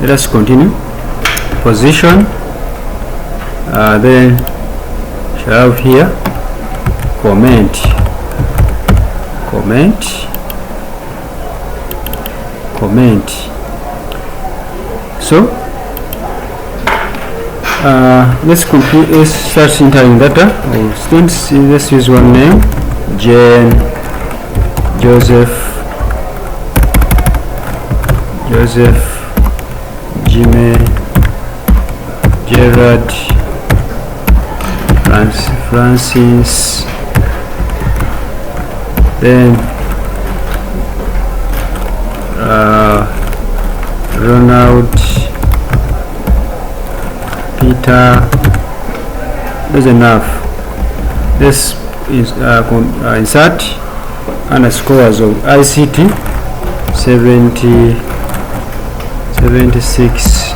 Let us continue. Position, then shall have here comment. So let's start entering data. Students, let's use one name: Jane, Joseph, Jimmy, Gerard, Francis, then Ronald, Peter. That's enough. This is insert underscores of ICT 70, 76,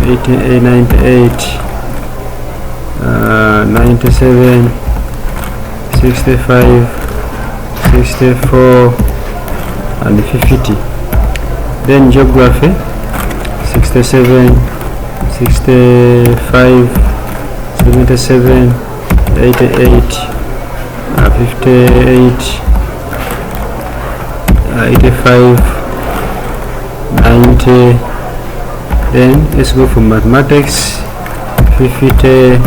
88, 98, 97, 65, 64, and 50. Then geography 67, 65, 77, 88, 58, 85, 90. Then let's go for mathematics 50,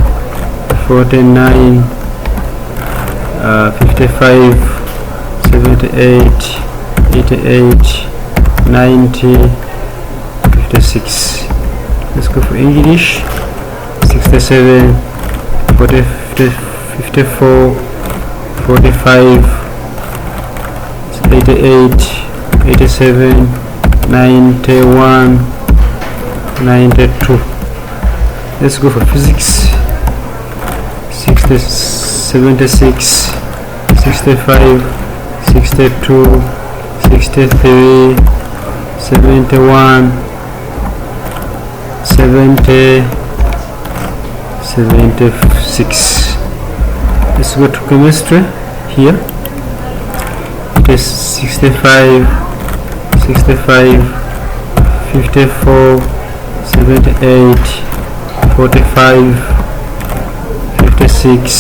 49, 55, 78, 88, 90, 56. Let's go for English 67, 40, 54, 45, 88, 87, 91, 92. Let's go for physics 60, 76, 65, 62, 63, 71, 70, 76. Let's go to chemistry here. It is 65, 65, 54, 78, 45, 56,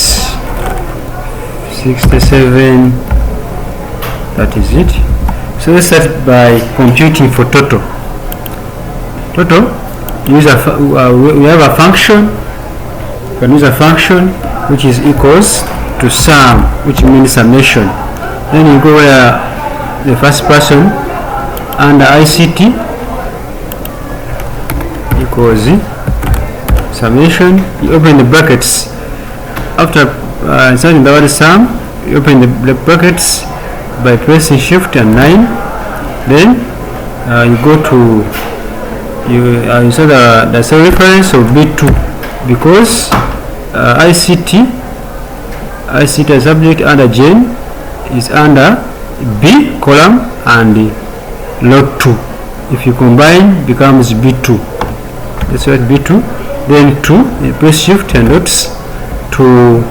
67. That is it. So let's start by computing for total. We have a function. We can use a function which is equals to sum, which means summation. Then you go where the first person under ICT equals summation. You open the brackets. After inserting the word sum, you open the brackets by pressing shift and 9. Then you go to insert the cell reference of B2, because ICT as subject under Jane is under B column and log 2. If you combine, becomes B2. That's what B2. Then 2, you press shift and dots to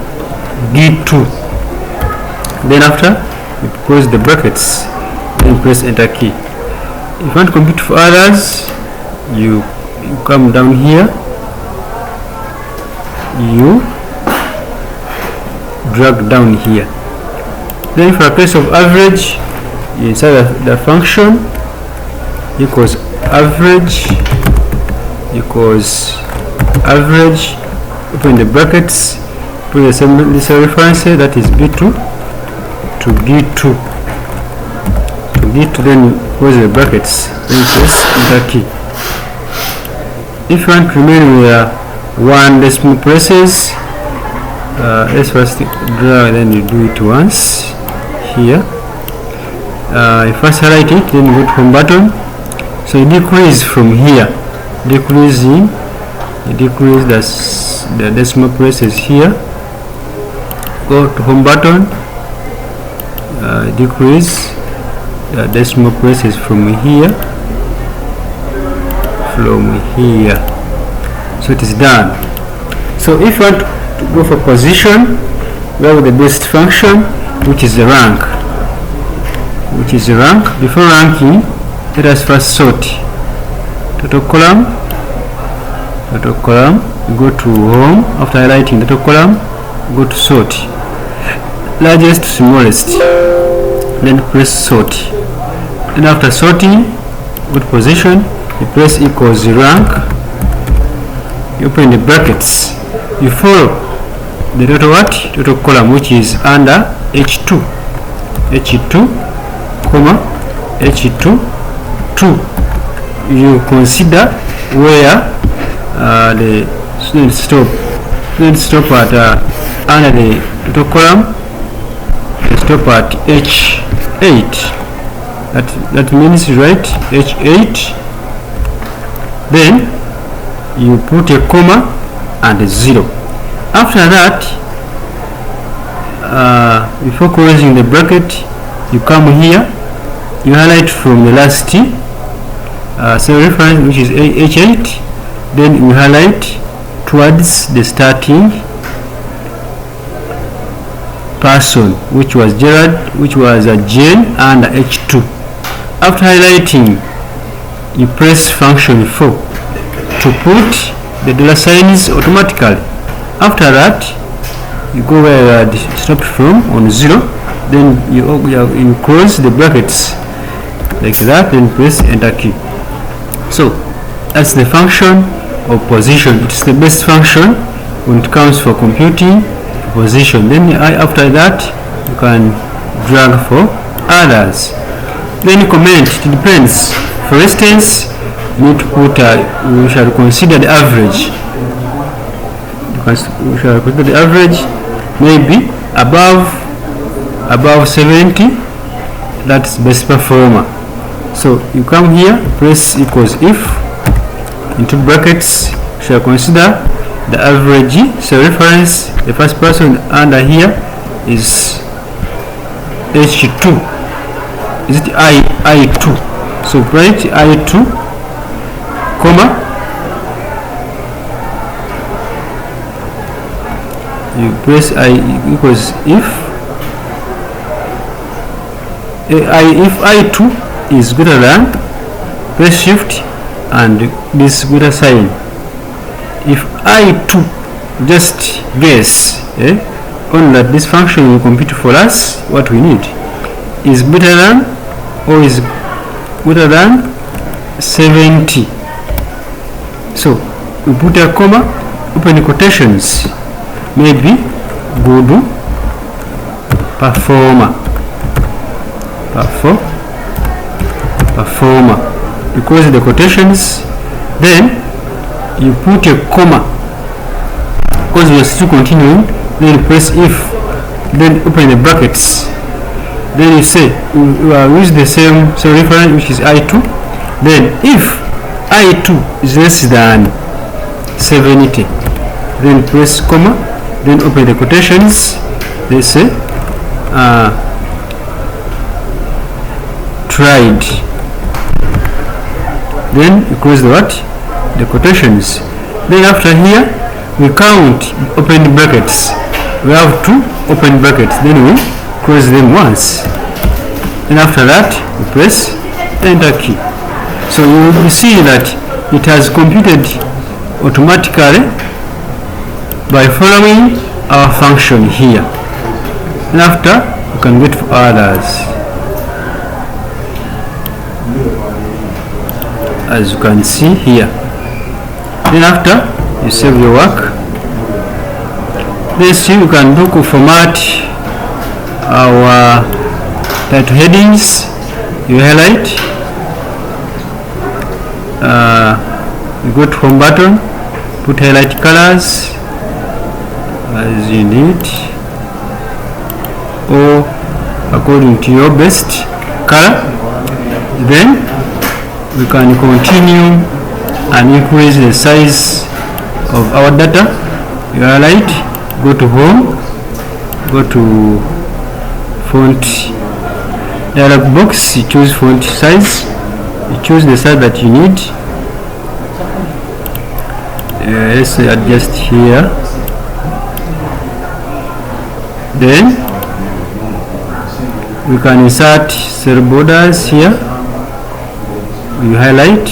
B2. Then after, you close the brackets, then press enter key. If you want to compute for others, you come down here, you drag down here. Then for a case of average, you insert the function equals average, open the brackets, put the same reference, that is B2 to B2, then close the brackets, then press enter key. If you want to remain with one decimal places, let's first draw, then you do it once here. You first highlight it, then you go to home button. So you decrease from here, you decrease the decimal places here. Go to home button, decrease the decimal places from here. So it is done. So if you want to go for position, we have the best function, which is the rank. Before ranking, let us first sort. total column, go to home. After highlighting total column, go to sort, largest to smallest, then press sort. Then after sorting, go to position, you press equals rank, you open the brackets, you follow the total column, which is under H2, comma H2 2. You consider where the student stop at under the total column, stop at H8. That means right, H8. Then you put a comma and a 0. After that, before closing the bracket, you come here, you highlight from the last cell reference, which is H8. Then you highlight towards the starting person, which was Gerard, which was Jane, and H2. After highlighting, you press function 4 to put the dollar signs automatically. After that, you go where you had stopped from on 0. Then you close the brackets like that, then press enter key. So that's the function of position. It's the best function when it comes for computing position. Then after that, you can drag for others. Then comment, it depends. For instance, you need to put we shall consider the average. We shall consider the average, maybe above 70. That's best performer. So you come here, press equals if, into brackets, shall consider the average cell reference. The first person under here is H2. Is it I2? So write I2, comma, you press I equals if I2 is greater than, press shift and this greater sign. If I2, just guess, only that this function will compute for us what we need, is greater than or is greater than 70. So we put a comma, open quotations, maybe good performer, you close the quotations, then you put a comma because we are still continuing. Then press if, then open the brackets, then you say we use the same cell reference, which is I2. Then if I2 is less than 70, then press comma, then open the quotations, they say tried, then you close the quotations. Then after here we count open brackets, we have 2 open brackets, then we close them once, and after that we press enter key. So you will see that it has computed automatically by following our function here, and after you can wait for others. As you can see here, then after you save your work, then see you can look format our title headings. You highlight, you go to home button, put highlight colors as you need or according to your best color. Then we can continue and increase the size of our data. You highlight, go to home, go to font dialog box, you choose font size, you choose the size that you need. Let's adjust here. Then we can insert cell borders here. You highlight,